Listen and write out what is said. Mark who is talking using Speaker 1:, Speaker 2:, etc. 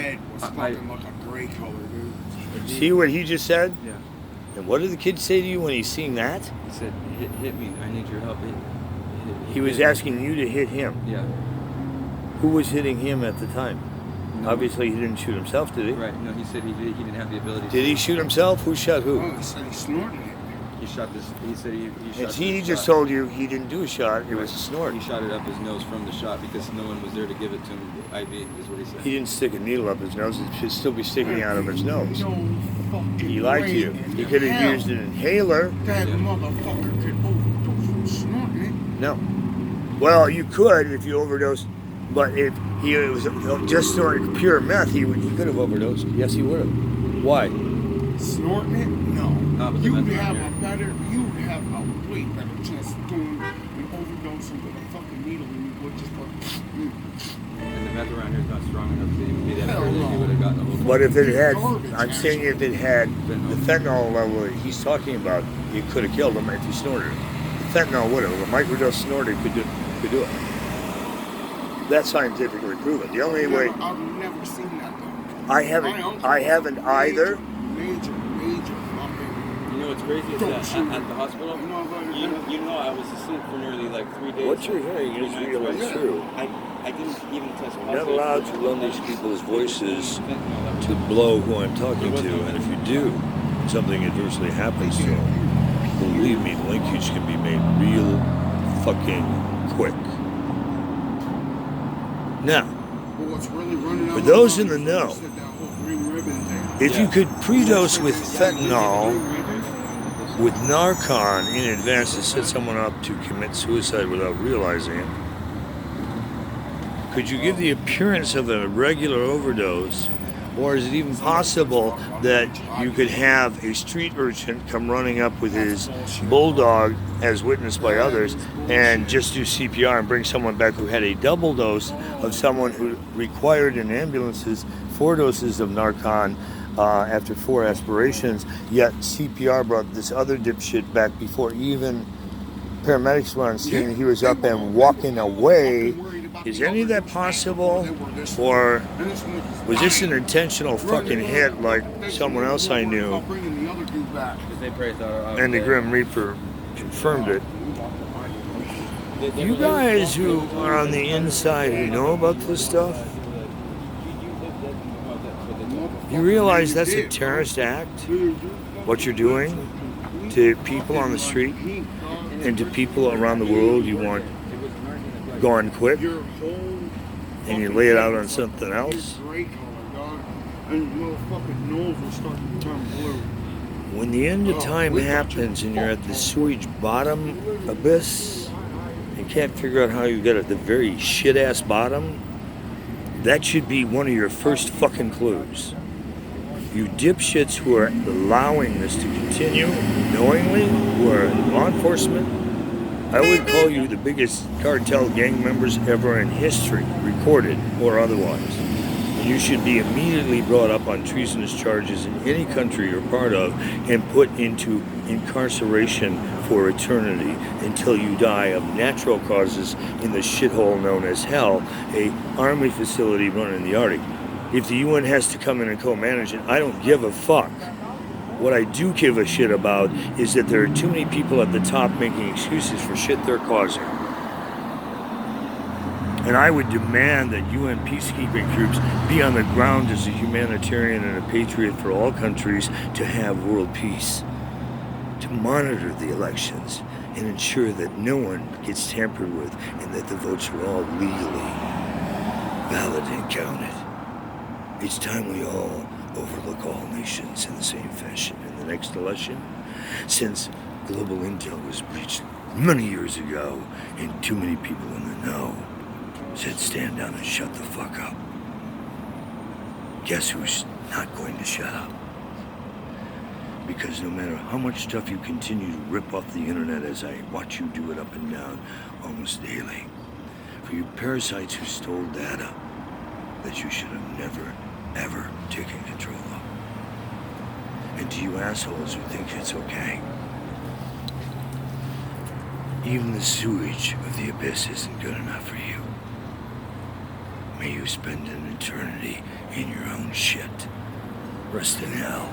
Speaker 1: head was fucking like a gray color, dude.
Speaker 2: See what he just said?
Speaker 3: Yeah.
Speaker 2: And what did the kid say to you when he's seeing that?
Speaker 3: He said, hit me. I need your help.
Speaker 2: He was asking you to hit him.
Speaker 3: Yeah.
Speaker 2: Who was hitting him at the time?
Speaker 3: No.
Speaker 2: Obviously, he didn't shoot himself, did he?
Speaker 3: Right. No, he said he didn't have the ability.
Speaker 2: Did he shoot himself? Who shot who?
Speaker 1: Oh, he said he snorted it.
Speaker 3: He shot this. He said he shot.
Speaker 2: And he
Speaker 3: this
Speaker 2: just
Speaker 3: shot.
Speaker 2: told you he didn't do a shot. It was a snort.
Speaker 3: He shot it up his nose from the shot because no one was there to give it to him. IV is what he said.
Speaker 2: He didn't stick a needle up his nose. It should still be sticking out of his nose.
Speaker 1: No fucking
Speaker 2: He lied to you. He could have used an inhaler.
Speaker 1: That motherfucker could overdose from snorting it.
Speaker 2: No. Well, you could if you overdosed, but if he was just snorting pure meth, he could have overdosed. Yes, he would have. Why?
Speaker 1: Snorting it? No.
Speaker 3: But
Speaker 1: You would have a way better chance of doing an overdose with a fucking needle than you would just
Speaker 3: And the meth around here is not strong enough to even be that
Speaker 1: Hell
Speaker 3: hurt.
Speaker 1: no.
Speaker 3: He would have gotten a whole.
Speaker 2: But if it had,
Speaker 1: Garbage,
Speaker 2: I'm saying if it had the fentanyl level that he's talking about, it could have killed him if he snorted it. The fentanyl would have. A microdose snorted could do it. That's scientifically proven. The only way
Speaker 1: I've never seen that though.
Speaker 2: I haven't either.
Speaker 1: Major
Speaker 3: You know what's crazy is that at the hospital, you know I was asleep for nearly like 3 days.
Speaker 2: What you're hearing is real and true.
Speaker 3: I didn't even test positive.
Speaker 2: I'm not allowed to run these people's voices to blow who I'm talking to, and if you do, something adversely happens to them, believe me, linkage can be made real fucking quick. Now, for those in the know, if you could pre-dose with fentanyl, with Narcan in advance to set someone up to commit suicide without realizing it, could you give the appearance of a regular overdose? Or is it even possible that you could have a street urchin come running up with his bulldog, as witnessed by others, and just do CPR and bring someone back who had a double dose of someone who required in ambulances 4 doses of Narcan after 4 aspirations, yet CPR brought this other dipshit back before even paramedics were on scene. He was up and walking away. Is any of that possible? Or was this an intentional fucking hit like someone else I knew? And the Grim Reaper confirmed it. You guys who are on the inside who know about this stuff, you realize that's a terrorist act? What you're doing to people on the street and to people around the world you want gone quick, and you lay it out on something else. When the end of time happens and you're at the sewage bottom abyss and can't figure out how you get at the very shit ass bottom, that should be one of your first fucking clues. You dipshits who are allowing this to continue knowingly, who are law enforcement, I would call you the biggest cartel gang members ever in history, recorded or otherwise. You should be immediately brought up on treasonous charges in any country you're part of and put into incarceration for eternity until you die of natural causes in the shithole known as hell, a army facility run in the Arctic. If the UN has to come in and co-manage it, I don't give a fuck. What I do give a shit about is that there are too many people at the top making excuses for shit they're causing. And I would demand that UN peacekeeping troops be on the ground as a humanitarian and a patriot for all countries to have world peace, to monitor the elections and ensure that no one gets tampered with and that the votes are all legally valid and counted. It's time we all overlook all nations in the same fashion in the next election, since global intel was breached many years ago and too many people in the know said stand down and shut the fuck up. Guess who's not going to shut up? Because no matter how much stuff you continue to rip off the internet, as I watch you do it up and down almost daily, for you parasites who stole data that you should have never ever taken control of. And to you assholes who think it's okay, even the sewage of the abyss isn't good enough for you. May you spend an eternity in your own shit. Rest in hell.